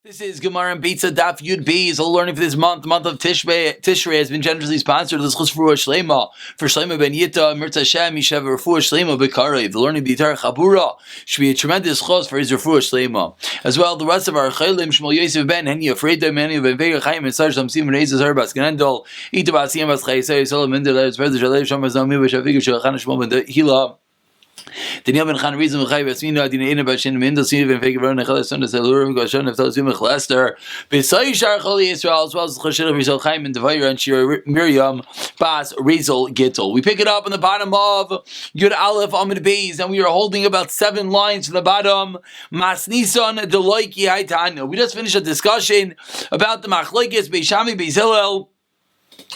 This is Gemara and Beitzah Daf Yomi. So learning for this month, the month of Tishrei has been generously sponsored. This is for Shlema Ben Yita, Mirza Shem, Yishav Refuah Shlema Bekarev. The learning of the entire Chabura should be a tremendous chos for his Refuah Shlema. As well, the rest of our Chaylim, Shmuel Yosef Ben Heni, Afraid Many Ben Vega Chaim and Sar Shamsim Reizes Herbas Ganendol, Itabas Yemas Chayesay Solam Minder Spread Shalei Shamas Nami Bashafigu Shalchan Shmuel Ben Hila. Daniel ben Khan reason with Chayv Asmina Dina Ina Bashin Mindel Sina Ben Fake Verona Khalas Sunday Salurim Goshan Neftal Zuma Chlaster Beitzah Shar Chali Israel as well as Chashil Rizal Chaim and Devayra and Shir Miriam Bas Rizal Gittel. We pick it up on the bottom of Yud Aleph Amid Beis, and we are holding about 7 lines from the bottom. Mas Nisan Deloiki Haitanya. We just finished a discussion about the Machlokes Beishami Beis Hillel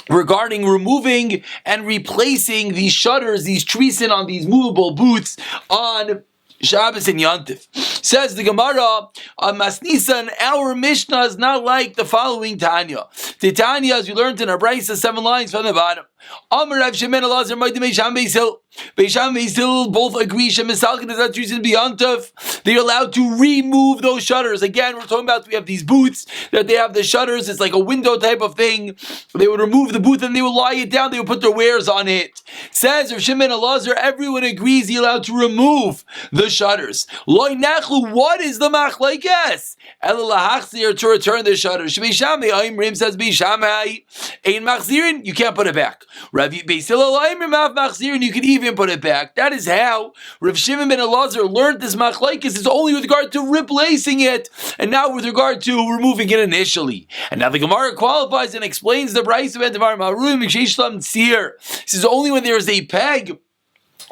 regarding removing and replacing these shutters, these treason on these movable boots on Shabbos and Yontif. Says the Gemara, Masnisan, our Mishnah is not like the following Tanya. The Tanya, as we learned in our Beitzah, 7 lines from the bottom. Amar Rav Shemen Elazar Ma'id Beisham Beis Hillel. Beisham Beis Hillel both agree. Shemisalkin is that treason beyondif. They're allowed to remove those shutters. Again, we're talking about we have these boots that they have the shutters. It's like a window type of thing. They would remove the boot and they would lie it down. They would put their wares on it. Says Rav Shemen Elazar, everyone agrees you're allowed to remove the shutters. Loi nachlu, what is the machlokes? Ela lahachzir, to return the shutters. Shmeishamei Aimrim says Beishamai ein machzirin, you can't put it back. Rav Beis Hillel Aimrim av machzirin, you can even put it back. That is how Rav Shimon ben Elazar learned this machlokes is only with regard to replacing it, and not with regard to removing it initially. And now the Gemara qualifies and explains the Beitzah ben Devar Maruim Shishlam Tzir. This is only when there is a peg,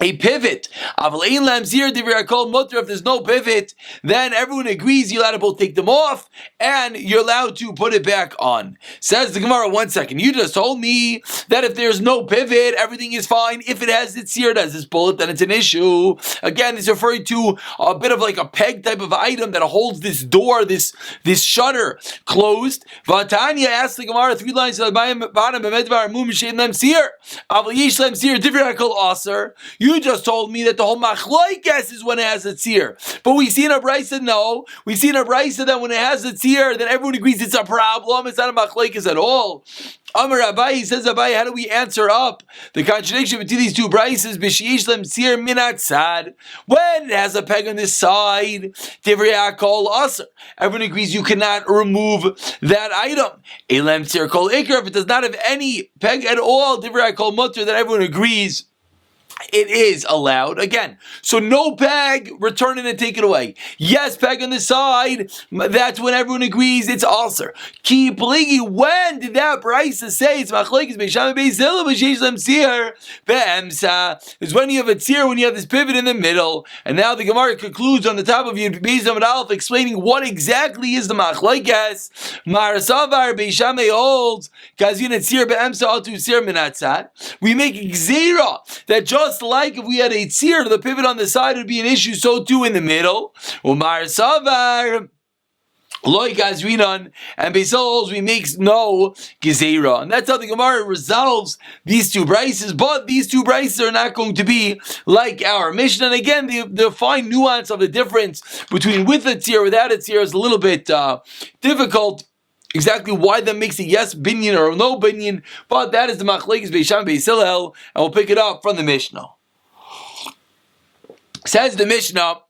a pivot. If there's no pivot, then everyone agrees you're allowed to both take them off and you're allowed to put it back on. Says the Gemara, 1 second. You just told me that if there's no pivot, everything is fine. If it has its sear, it has this bullet, then it's an issue. Again, it's referring to a bit of like a peg type of item that holds this door, this shutter closed. Vatanya asked the Gemara 3 lines at the bottom. You just told me that the whole machlokes is when it has a tzir. But we see in a Beitzah, no. We see in a Beitzah that when it has a tzir, then everyone agrees it's a problem. It's not a machlokes at all. Amar Abai, says Abai, how do we answer up the contradiction between these 2 Beitzahs? B'sheish lem tzir minat sad. When it has a peg on this side, divrei hakol aser. Everyone agrees you cannot remove that item. Elem tzir kol ikar. If it does not have any peg at all, divrei hakol mutter, that everyone agrees it is allowed. Again, so no peg, return it and take it away. Yes, peg on the side, that's when everyone agrees it's aser. Ki pligi, when did that Beitzah say it's machlokes Beisham Beis Hillel b'sheish lem tzir be'emsa? Is when you have a tzir, when you have this pivot in the middle. And now the Gemara concludes on the top of your Beitzah and Aleph explaining what exactly is the machlokes. Marasavar Beisham holds kazin tzir be'emsa atu tzir minatzad. We make gzeira that just like if we had a tzir, the pivot on the side would be an issue, so too in the middle. Umar Savar Loi Gazrinan, and Beis Hillel we make no Gezerah. And that's how the Gemara resolves these 2 Beitzahs, but these 2 Beitzahs are not going to be like our Mishnah. And again, the fine nuance of the difference between with a tzir, without a tzir is a little bit difficult. Exactly why that makes a yes binyan or no binyan, but that is the machlokes Beisham Beis Hillel, and we'll pick it up from the Mishnah. Says the Mishnah,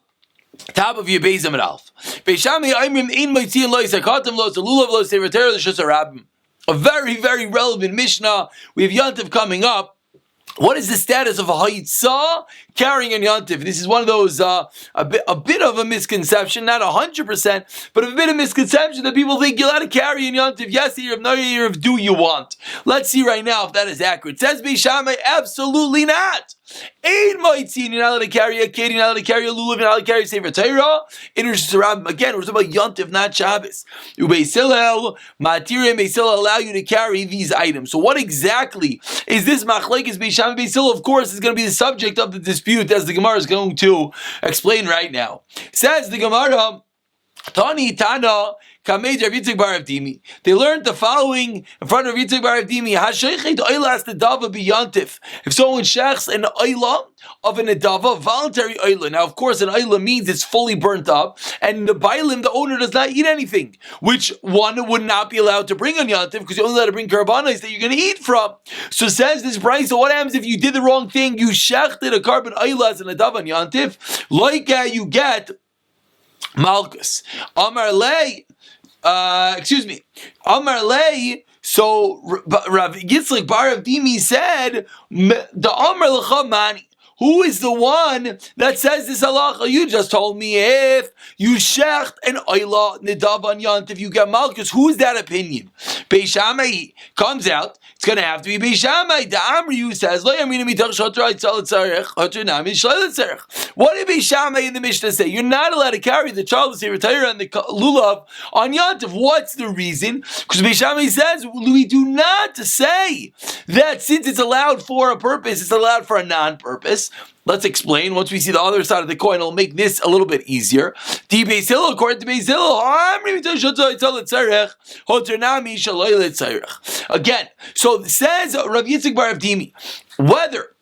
top of your Beitzah and Aleph. Beishami Aimrim ein moitziin lo yisakatim lo zelulav lo sevater l'shus harabim. A very, very relevant Mishnah. We have Yontif coming up. What is the status of a Haitzah carrying a Yontif? This is one of those, a bit of a misconception, not 100%, but a bit of misconception that people think you're allowed to carry a Yontif. Yes, Erev, no Erev, do you want? Let's see right now if that is accurate. It says Beishamai, absolutely not. You're not allowed to carry a kid, you're not allowed to carry a lulav, you're not allowed to carry a sefer Torah. Again, we're talking about Yontif, not Shabbos. Beis Hillel, Matirim, Beis Hillel allow you to carry these items. So what exactly is this machlokes Beisham Beis Hillel? Of course, is going to be the subject of the dispute, as the Gemara is going to explain right now. Says the Gemara, Tani Tana Kamed Rav Yitzchak bar Avdimi. They learned the following in front of Rav Yitzchak bar Avdimi. Hashechet oilas nedava biyantif. If someone shechs an oila of an nedava, voluntary oila. Now, of course, an oila means it's fully burnt up, and the bailim, the owner, does not eat anything, which one would not be allowed to bring on yantif because you're only allowed to bring karbanos that you're going to eat from. So says this price. So what happens if you did the wrong thing? You shechted a carbon oila as a nedava on yantif, like you get malchus. Amar lei. Amar lei. So Rav Yitzchak bar Avdimi said, "The Amar lecha mani." Who is the one that says this halacha? You just told me if you shecht an oila nidav on yantiv, you get malchus. Who is that opinion? Beis Shammai comes out. It's going to have to be Beis Shammai. The Amriyu says, "Lo yamina mitach shotra itzal tzarech hotra nami shleil tzarech." What did Beis Shammai in the Mishnah say? You're not allowed to carry the child, the sefer and the lulav on yantiv. What's the reason? Because Beis Shammai says we do not say that since it's allowed for a purpose, it's allowed for a non-purpose. Let's explain. Once we see the other side of the coin, it'll make this a little bit easier. According to Beis Hillel, again, so it says Rav Yitzchak bar Avdimi, whether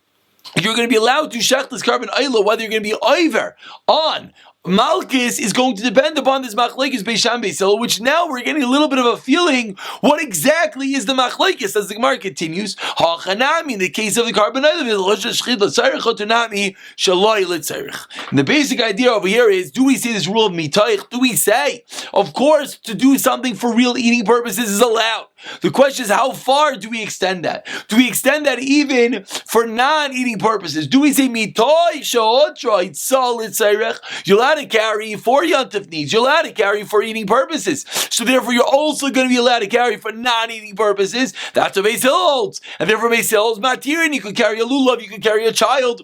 you're going to be allowed to shech this carbon oila, whether you're going to be over on malchus is going to depend upon this machlekes Beis Shammai Beis Hillel, which now we're getting a little bit of a feeling what exactly is the machlekes as the Gemara continues. Hachanami, in the case of the carbon oil, and the basic idea over here is: do we say this rule of mitaych? Do we say, of course, to do something for real eating purposes is allowed? The question is, how far do we extend that? Do we extend that even for non-eating purposes? Do we say mitaych she'otra itzal itzarech? You're allowed to carry for yontif needs. You're allowed to carry for eating purposes. So therefore, you're also going to be allowed to carry for non-eating purposes. That's what Beis Hillel holds. And therefore, Beis Hillel is matir, and you could carry a lulav, you could carry a child.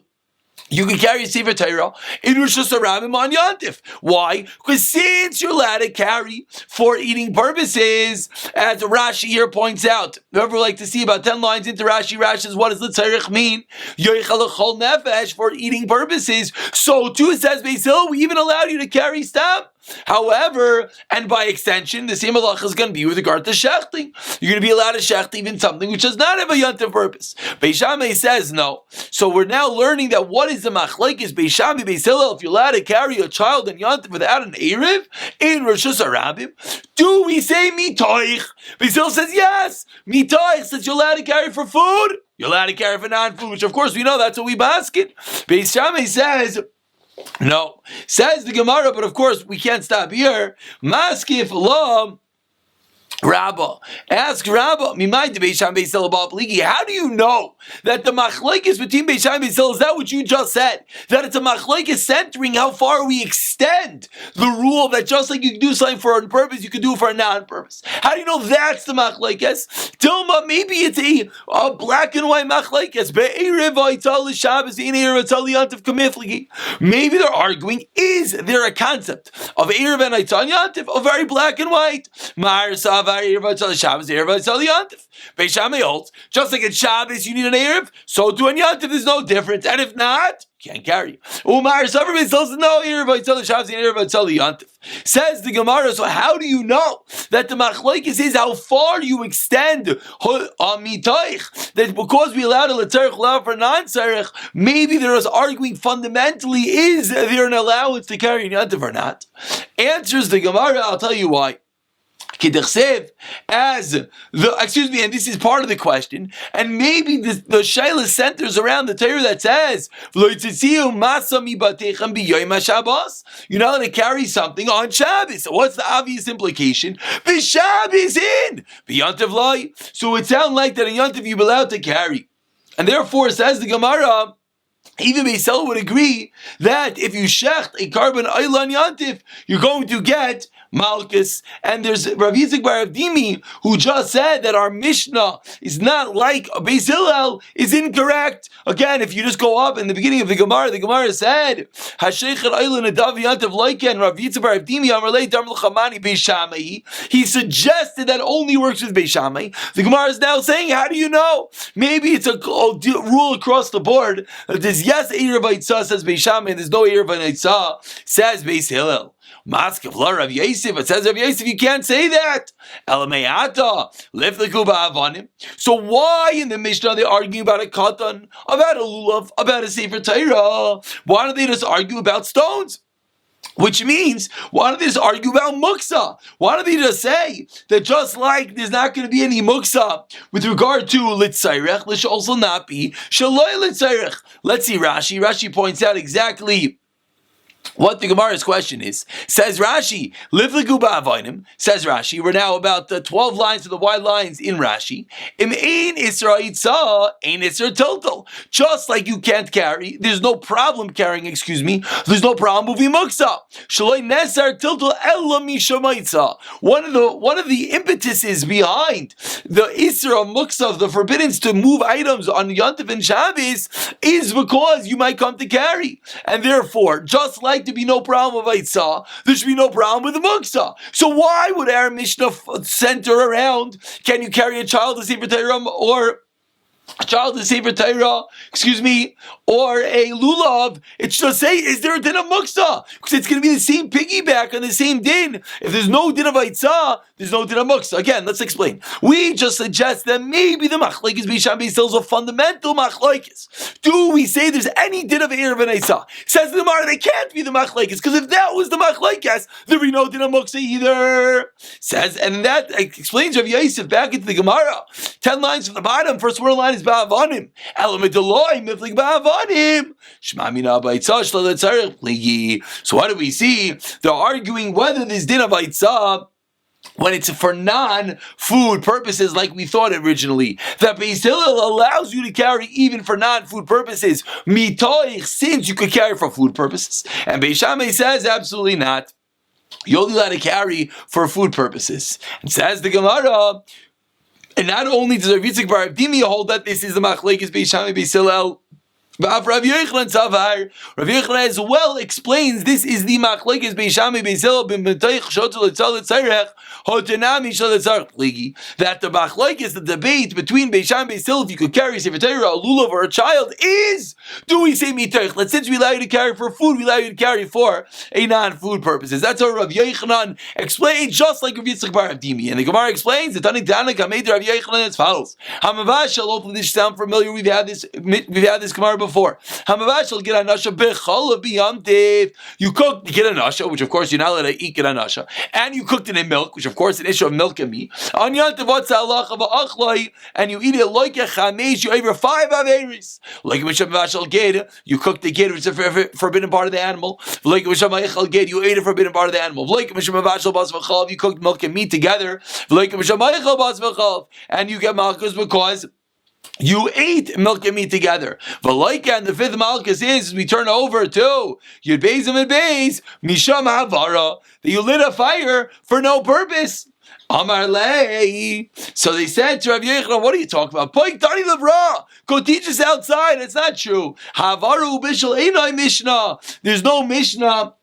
You can carry a sefer Torah in Rosh Hashanah on Yantif. Why? Because since you're allowed to carry for eating purposes, as Rashi here points out, whoever would like to see about 10 lines into Rashi, Rashi says, what does l'tzarech mean? Yoichel l'chol nefesh, for eating purposes. So too, says Beis Hillel, we even allow you to carry stam. However, and by extension, the same halacha is going to be with regard to shechting. You're going to be allowed to shecht even something which does not have a yantiv purpose. Beis Shammai says no. So we're now learning that what is the machlekes Beis Shammai Beis Hillel if you're allowed to carry a child in yantiv without an erev in Rosh Hashanah. Do we say mitoich? Beis Hillel says yes. Mitoich says you're allowed to carry for food. You're allowed to carry for non-food, which of course we know that's what we basket. Beis Shammai says no. Says the Gemara, but of course we can't stop here. Maskif lo Rabba. Ask Rabba, how do you know that the machlekes between Beis Shammai Beis Hillel, is that what you just said? That it's a machlekes centering how far we extend the rule that just like you can do something for a purpose, you can do it for a non-purpose. How do you know that's the machlekes? Dilma, maybe it's a black and white machlekes. Maybe they're arguing, is there a concept of Erev and Aitan Yantif, a very black and white? Beis Shammai holds, just like in Shabbos you need an Erev, so to an Yantif there's no difference, and if not, can't carry. Umar Savar Beis Hillel says no Erev Aitzal Shabbos and Erev Aitzal Yantif. Says the Gemara, so how do you know that the machlekes is how far you extend mitaych? That because we allowed a l'tzarech, allow for non-tzarech, maybe there is arguing fundamentally, is there an allowance to carry an Yantif or not? Answers the Gemara, I'll tell you why. And this is part of the question, and maybe the Shaila centers around the Torah that says, you're not going to carry something on Shabbos. So what's the obvious implication? The Shabbos in B'yantiv Lai. So it sounds like that a Yantiv you're allowed to carry. And therefore, says the Gemara, even Beis Hillel would agree that if you shecht a carbon oil yantif, you're going to get malchus. And there's Rav Yitzchak bar Avdimi who just said that our Mishnah is not like Beis Hillel is incorrect. Again, if you just go up in the beginning of the Gemara said Hasheichet oil nadav yantif loiken Rav Yitzchak bar Avdimi amarlei dam l'chamani Beis Shammai. He suggested that only works with Beis Shammai. The Gemara is now saying, how do you know? Maybe it's a rule across the board that there's yes Erev Beitzah, says Beis Shammai, and there's no Erev Beitzah, says Beis Hillel. Maskav la Rav Yosef. It says Rav Yosef, you can't say that. Elameata lifliku ba'avanim. So why in the Mishnah they argue about a katan, about a lulav, about a sefer Torah? Why don't they just argue about stones? Which means, why don't they just argue about muksa? Why don't they just say that just like there's not going to be any muksa with regard to litzayrech, there should also not be shaloi litzayrech. Let's see Rashi. Rashi points out exactly what the Gemara's question is. Says Rashi, Livligu ba'avonim. Says Rashi, we're now about the 12 lines of the wide lines in Rashi. Im ein isra itza, ein isra tiltal. Just like you can't carry, there's no problem carrying, there's no problem moving muksa. Shaloi nesar tiltal ella mishamaitza. One of the impetuses behind the isra muksa, the forbiddance to move items on Yontif and Shabbos, is because you might come to carry. And therefore, just like to be no problem with Beitzah, there should be no problem with the muksa. So why would our Mishnah center around, can you carry a child to Sefer Torah or a child to Sefer Torah, or a lulav? It should say, is there a din of muksa? Because it's going to be the same piggyback on the same din. If there's no din of Beitzah, there's no din of muksa. Again, let's explain. We just suggest that maybe the machlokes Beisham Beisil is a fundamental machlokes. Do we say there's any din of Erev and Eisa? Says the Gemara, they can't be the machlokes, because if that was the machlokes, there'd be no din of muksa either. Says, and that explains Rav Yosef back into the Gemara. 10 lines from the bottom, first word line is ba'avanim. Elamidoloi miflik ba'avanim. Shmamina b'aitzah sh'letzarech pligi. So what do we see? They're arguing whether this din of Beitzah, when it's for non-food purposes like we thought originally, that Beis Hillel allows you to carry even for non-food purposes, mitoich, since you could carry for food purposes. And Beis Shammai says absolutely not. You're only allowed to carry for food purposes. And says the Gemara, and not only does Rav Yitzchak bar Avdimi hold that this is the machlekes Beis Shammai Beis Hillel, but Rav Yochanan as well explains this is the machlekes Beis Shammai Beis Hillel b'metoich shotel etzal etzarech hotenami shel etzarech pligi. That the machlekes, the debate between Beis Shammai Beis Hillel, if you could carry sefer Torah, a lulav, or a child, is, do we say mitoich? That since we allow you to carry for food, we allow you to carry for a non-food purposes. That's how Rav Yochanan explains, just like Rav Yitzchak bar Avdimi. And the Gemara explains that Tanik Tanik Hamed Rav Yochanan as follows. Hamavashal, hopefully this sound familiar. We've had this Gemara before. Hamavashal get anasha bechol b'yamtiv. You cooked get anasha, which of course you're not allowed to eat get anasha, and you cooked it in milk, which of course is an issue of milk and meat. On yantiv v'tzalacha v'achlai, and you eat it like a chamesh, you over 5 averis. Like mishamavashal get, you cooked the get, which is a forbidden part of the animal. Like mishamaychal get, you ate a forbidden part of the animal. Like mishamavashal bas v'chalav, you cooked milk and meat together. Like mishamaychal bas v'chalav, and you get malchus because you ate milk and meat together. V'loika, and the fifth malchus is, we turn over to Yud Beis and Beis, Misham Havara, that you lit a fire for no purpose. Amar lei. So they said to Rav Yochanan, what are you talking about? Poik Tani Levra. Go teach us outside. It's not true. Havaru Bishal Einai Mishnah. There's no Mishnah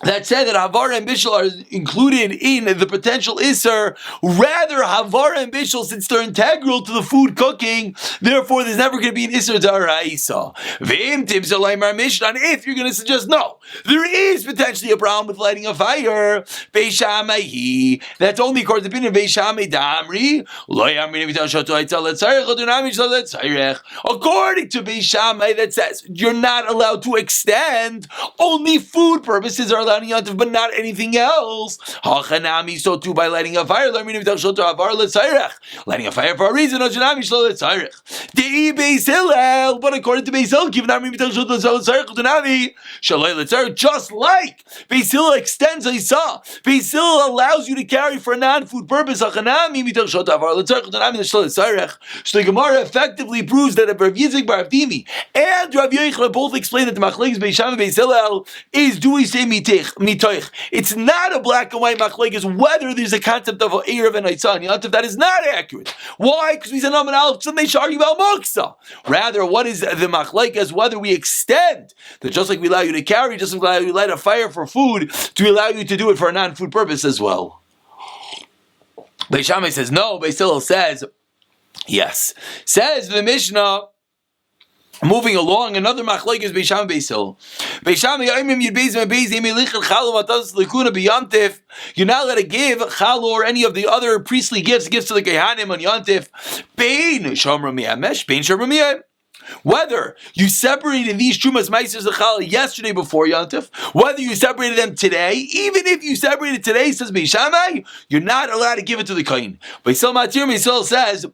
that said that Havara and Bishul are included in the potential Isser. Rather, Havara and Bishul, since they're integral to the food cooking, therefore there's never going to be an Isser Daraisa. And if you're going to suggest, no, there is potentially a problem with lighting a fire, Beis Shammai, that's only according to the opinion of Beis Shammai Damri. According to Beis Shammai, that says you're not allowed to extend, only food purposes are allowed in Yantiv, but not anything else. Hachanami, so too by lighting a fire. Lighting a fire for a reason. But according to Beis Hillel, just like Beis Hillel extends Isa, Beis Hillel allows you to carry for a non-food purpose. So the Gemara effectively proves that Rav Yitzchak bar Avdimi and Rav Yochanan both explain that the machlekes Beis Shammai Beis Hillel is, do we say mitoich? It's not a black and white machlekes whether there's a concept of Erev and Eitzah. That is not accurate. Why? Because we said Naman Aleph, so they should argue about muksa. Rather, what is the machlekes? Whether we extend that, just like we allow you to carry, just like we allow you to light a fire for food, to allow you to do it for a non-food purpose as well. Beis Shammai says no. Beis Hillel says yes. Says the Mishnah, Moving along, another machlokes is Beis Shammai Beis Hillel. Beis Shammai Yomim Yud Beis Beis Yemi Lichet Chalo Matas Likuna B'Yontif. You're not allowed to give Chalo or any of the other priestly gifts to the Kehanim on Yontif. Bein Shomer Miyamesh, Bein Shomer Miyam. Whether you separated these Trumas Maasers L'Chala yesterday before Yontif, whether you separated them today, even if you separated today, says Beis Shammai, you're not allowed to give it to the Kohen. Beis Hillel Matir Beis Hillel says,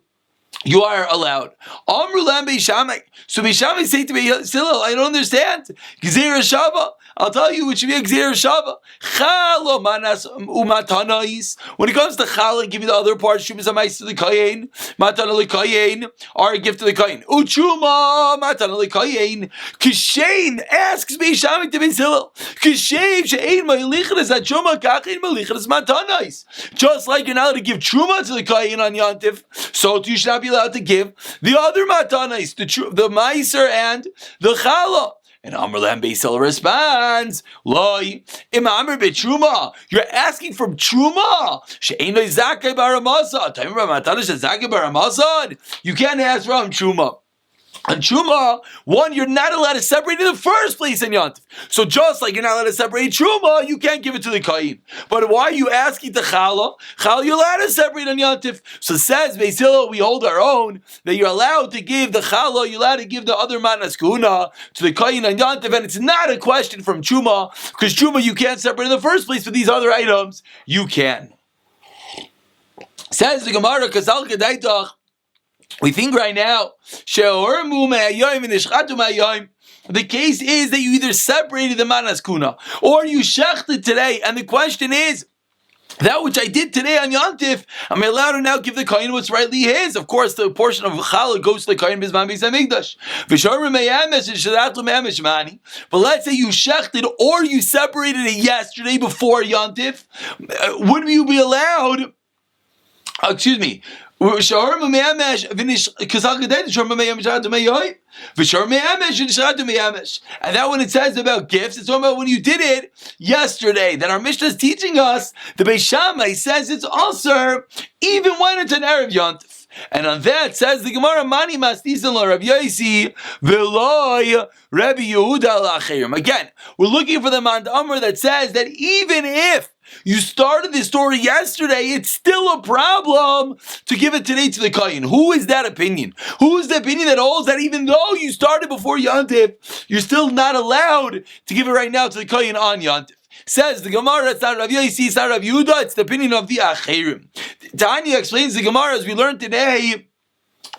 you are allowed. Amru Lam Beis Shammai. So Beis Shammai say to Beis Hillel, I don't understand. Gzeira Shava. I'll tell you, it should be a Gzeira Shava. Chalo manas umatanais. When it comes to Chala, give you the other part. Shumas Amais to the Kayin. Matana Likayin. Or a gift to the Kayin. Uchuma Matana Likayin. Kishain asks Beis Shammai to Beis Hillel. Kishain she'ein ma'ilichas achuma kachin ma'ilichas matanais. Just like you're not allowed to give Truma to the Kayin on Yontif, so you should not be allowed to give the other matanais, the Meiser and the Chala. And Amr Lam Beis Hillel responds, Loi, im Amr b'Truma. You're asking from Truma. She'ein zakei baramazad. Time about matana she'zakei baramazad. You can't ask from Truma. On Truma, one, you're not allowed to separate in the first place in Yontif. So just like you're not allowed to separate Truma, you can't give it to the Kayin. But why are you asking the Chala? Chala, you're allowed to separate on Yontif. So says Beis Hillel, we hold our own, that you're allowed to give the Chala, you're allowed to give the other Manas Kuna to the Kayin on Yontif, and it's not a question from Truma, because Truma you can't separate in the first place, but these other items, you can. Says the Gemara, Kazal Kedaitach, we think right now, the case is that you either separated the manas kuna or you shechted today, and the question is, that which I did today on Yontif, am I allowed to now give the kohen what's rightly his? Of course, the portion of challah goes to the kohen bisman beis hamikdash. But let's say you shechted or you separated it yesterday before Yontif, would you be allowed? Excuse me. And that when it says about gifts, it's talking about when you did it yesterday. That our Mishnah is teaching us, the Beis Shammai says it's also even when it's an Erev Yontif. And on that says the Gemara, Mani Masnisan la Rabbi Yosi v'loi Rabbi Yehuda l'acheirim. Again, we're looking for the Mand Amr that says that even if you started this story yesterday, it's still a problem to give it today to the Kayin. Who is that opinion? Who is the opinion that holds that even though you started before Yontif, you're still not allowed to give it right now to the Kayin on Yontif? Says the Gemara, it's not Rav Yosi, it's not Rav Yehuda, it's the opinion of the Acherim. Tanya explains the Gemara as we learned today.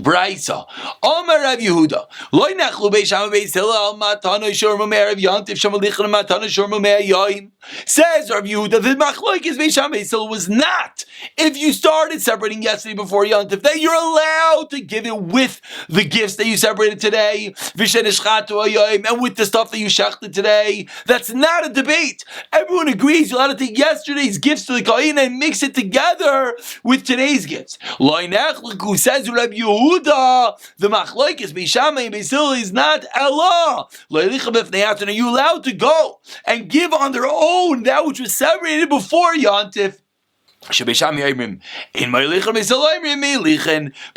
Beitzah. Omer Rav Yehuda. Lo nechlu Beis Shammai Beis Hillel matana shormu me'erev Yontif shamalichan matana shormu me'ayayim. Says Rav Yehuda, the machlokes Beis Shammai Beis Hillel was not if you started separating yesterday before Yontif that you're allowed to give it with the gifts that you separated today, v'shenishchatu ayayim, and with the stuff that you shechted today. That's not a debate. Everyone agrees you're allowed to take yesterday's gifts to the kohen and mix it together with today's gifts. Lo nechlu, says Rav Yehuda. The machlokes Beis Shammai and Beis Hillel is not Allah. Are you allowed to go and give on their own that which was separated before Yontif? Beis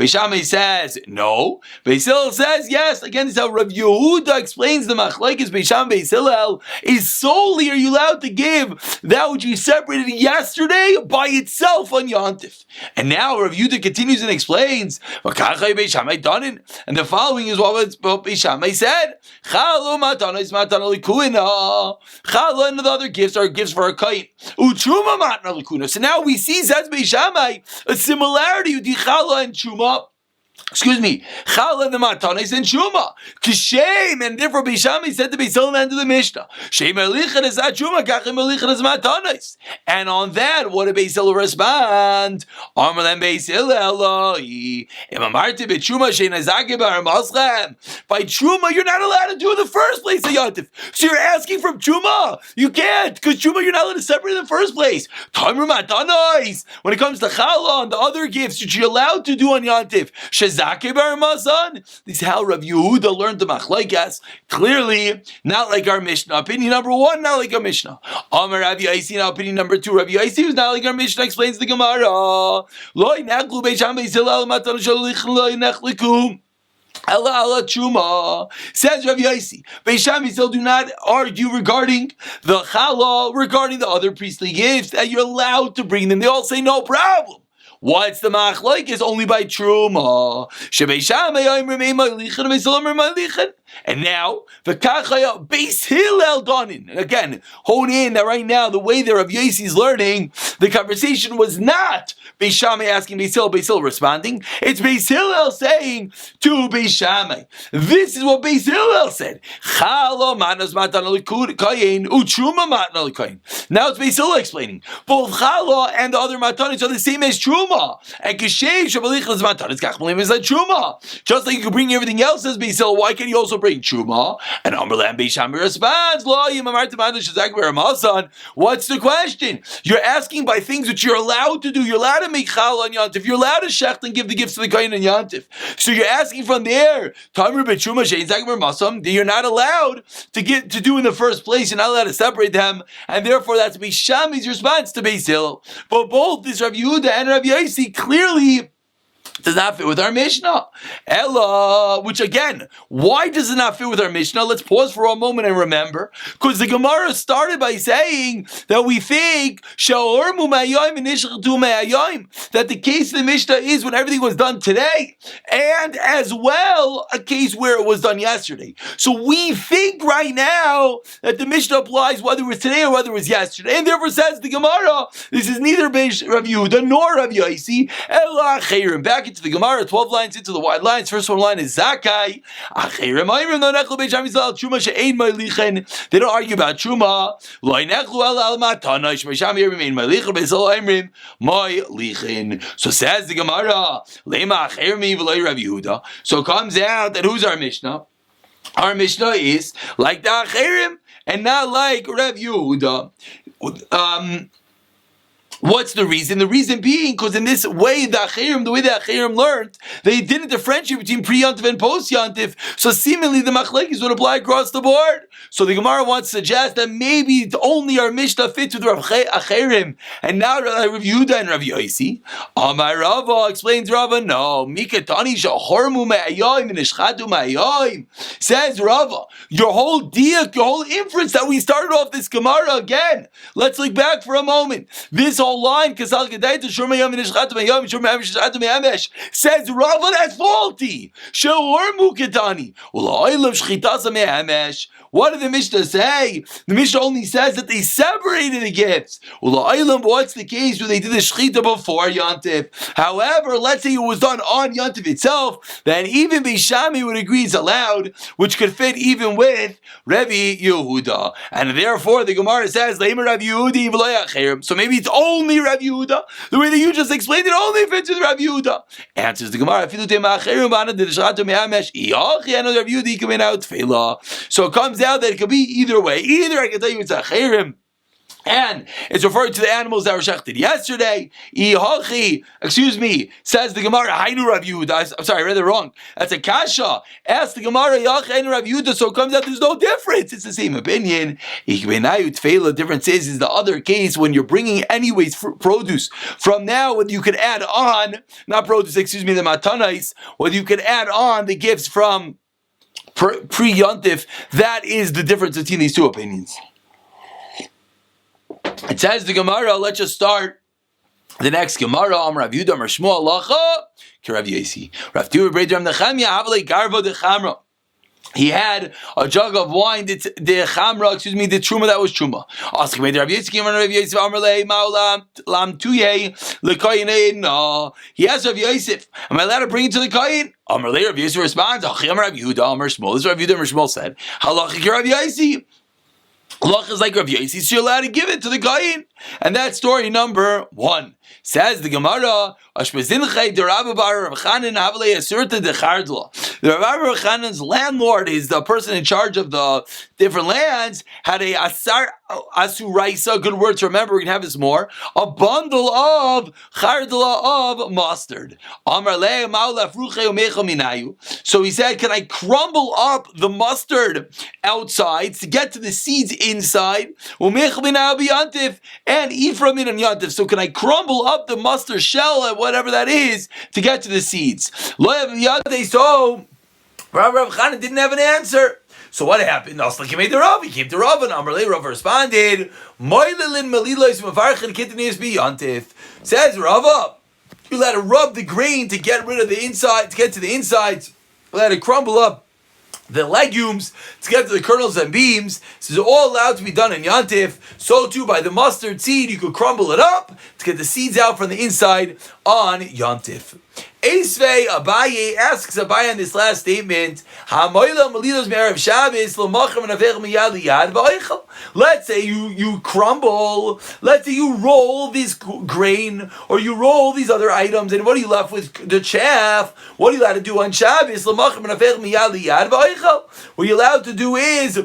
Shammai says no. Beis Hillel says yes. Again, this is how Rav Yehuda explains the machlokes Beis Shammai Beis Hillel is solely are you allowed to give that which you separated yesterday by itself on Yontif. And now Rav Yehuda continues and explains, and the following is what Beis Shammai said. Chala and the other gifts are gifts for a kain. So now we see, says Beis Shammai, a similarity with Chala and Truma. Excuse me, Chala the Matanis and Truma. Kishem, and therefore Beis Shammai said to Beis Hillel and to the Mishnah, Shem Elichet is at Truma, Kachem Elichet is Matanis. And on that, what did Beis Hillel respond? Amar then Beis Hillel, Imamarti b'Truma shein hazake b'Aramaschem. By Truma, you're not allowed to do it in the first place, Yontif. So you're asking from Truma. You can't, because Truma you're not allowed to separate in the first place. Tamru Matanis. When it comes to Chala and the other gifts which you're allowed to do on Yontif, this is how Rav Yehuda learned the machlokes. Clearly, not like our Mishnah. Opinion number one, not like our Mishnah. Amar Rav Yosi, now opinion number two. Rav Yosi was not like our Mishnah. Explains the Gemara. Allah Truma says Rav Yosi. Beis Shammai still do not argue regarding the challah, regarding the other priestly gifts that you're allowed to bring them. They all say no problem. What's the machlok is only by truma. And now the kachaya Beis Hillel Donin. And again, hone in that right now the way that Rav Yosi is learning, the conversation was not Beis Shammai asking Beis Hillel responding. It's Beis Hillel saying to Beis Shammai. This is what Beis Hillel said. Now it's Beis Hillel explaining. Both challah and the other matanis are the same as truma. And kishev shabalichas matanis kachmalim is like truma. Just like you can bring everything else as Beis Hillel, why can't you also bring truma? And Amrlam Beis Shammai responds, what's the question? You're asking by things which you're allowed to do. You're allowed to make challah and yantif. You're allowed to shecht and give the gifts to the kohen and yantif. So you're asking from there, that you're not allowed to do in the first place. You're not allowed to separate them, and therefore that's Beis Shammai's response to Beis Hillel. But both this Rav Yehuda and Rav Yosi clearly does not fit with our Mishnah. Ella, which again, why does it not fit with our Mishnah? Let's pause for a moment and remember. Because the Gemara started by saying that we think that the case of the Mishnah is when everything was done today, and as well a case where it was done yesterday. So we think right now that the Mishnah applies whether it was today or whether it was yesterday, and therefore says the Gemara, this is neither Rav Yehuda nor Rav Yosi. Ella chayrim. Back into the Gemara, 12 lines into the wide lines. First one line is Zakai. They don't argue about Truma. So says the Gemara, so it comes out that who's our Mishnah? Our Mishnah is like the Acherim and not like Rav Yehuda. What's the reason? The reason being because in this way, the way the Acherim learned, they didn't differentiate between pre-Yantif and post-Yantif. So seemingly the machlekes would apply across the board. So the Gemara wants to suggest that maybe only our Mishnah fits with Rav Acherim and not Rav Yehuda and Rav Yosi. Amar Rava explains Rava, no. Mikatani shahormu me'ayim and ishchatu me'ayim. Says Rava, your whole diak, your whole inference that we started off this Gemara again. Let's look back for a moment. This whole line says Rava, that's faulty. What did the Mishnah say? The Mishnah only says that they separated the gifts. What's the case where they did the shechita before Yantif? However, let's say it was done on Yantif itself, then even Beis Shammai would agree it's allowed, which could fit even with Rabbi Yehuda. And therefore, the Gemara says, so maybe it's only Rabbi Yehuda. The way that you just explained it only fits with Rabbi Yehuda. Answers the Gemara, so it comes out that it could be either way. Either I can tell you it's Acherim, and it's referring to the animals that were shechted yesterday. Says the Gemara, Hainu Rav Yehuda. I'm sorry, I read it wrong. That's a kasha. Ask the Gemara, Hainu Rav Yehuda. So it comes out there's no difference. It's the same opinion. The difference is the other case when you're bringing anyways produce from now. Whether you could add on, not produce, the matanais. Whether you could add on the gifts from pre-Yontif. That is the difference between these two opinions. It says the Gemara, let's just start the next Gemara. Rav Yehuda, Amar Shmuel, Alacha, Rav Yosi. Rav Yehuda, Beitzah, Nechemia, Havle, Garvo, de Chamra. He had a jug of wine, the chamra, the truma that was truma. Asking me, Rav Yosi, Rav Yosef, Amrlei, Ma'olam, Lam Tuye, Lekoyin, no. He asked Rav Yosef, am I allowed to bring it to the koyin? Amrlei, Rav Yosef responds, Achim Rav Yehuda, Amar Shmuel. This is Rav Yehuda, Amar Shmuel said, Halachik Rav Yosi. Halach is like Rav Yosi, so you're allowed to give it to the koyin. And that's story number 1. Says the Gemara, the Rabbi Chanan's landlord is the person in charge of the different lands, had a asuraisa, good word to remember, we can have this more, a bundle of chardla of mustard. So he said, can I crumble up the mustard outside to get to the seeds inside? And eat from it on Yantif. So can I crumble up the mustard shell, whatever that is, to get to the seeds? So Rav Chana didn't have an answer. So what happened? He came to Rav and Amrle Rav responded, says Rava, you let it rub the grain to get rid of the inside, to get to the insides, let it crumble up the legumes to get to the kernels and beams. This is all allowed to be done in Yantif. So too by the mustard seed, you could crumble it up to get the seeds out from the inside on Yantif. Esvei Abaye asks Abaye on this last statement, let's say you crumble, let's say you roll this grain, or you roll these other items, and what are you left with? The chaff. What are you allowed to do on Shabbos? What you're allowed to do is,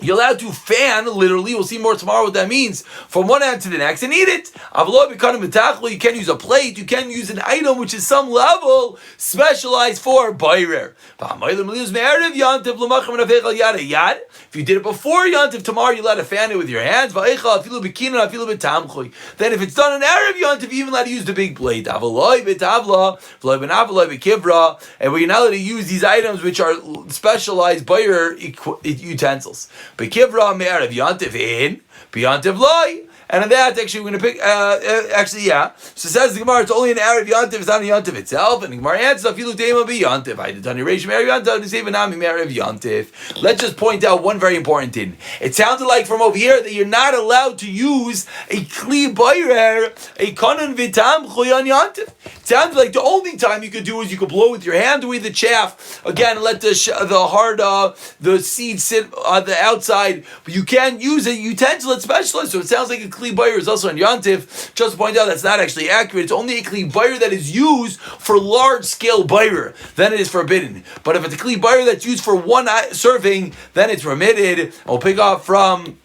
you're allowed to fan, literally, we'll see more tomorrow what that means, from one end to the next and eat it. You can use a plate, you can use an item which is some level specialized for Bairer. If you did it before Yantiv, tomorrow you're allowed to fan it with your hands. Then if it's done in Erev Yantiv, you're even allowed to use the big plate. And where you're not allowed to use these items which are specialized Bairer utensils. Bekivra me'erev yantiv in, b'yantiv loy. And on that, actually, we're going to pick, So says the Gemara, it's only an Erev Yantiv, it's not a Yantiv itself. And the Gemara answers, if you look Dema be Yantiv, I did Tani Reish Erev Yantiv, to say Vanami Erev Yantiv. Let's just point out one very important thing. It sounded like from over here that you're not allowed to use a Kli Boirer, a Kanan Vitam Choyan Yantiv. It sounds like the only time you could do is you could blow with your hand away the chaff, again, let the seed sit on the outside, but you can't use a utensil that's specialized. So it sounds like a Kli Bayer is also on Yantif. Just to point out, that's not actually accurate. It's only a Kli Bayer that is used for large-scale Bayer. Then it is forbidden. But if it's a Kli Bayer that's used for one serving, then it's permitted. I'll pick up from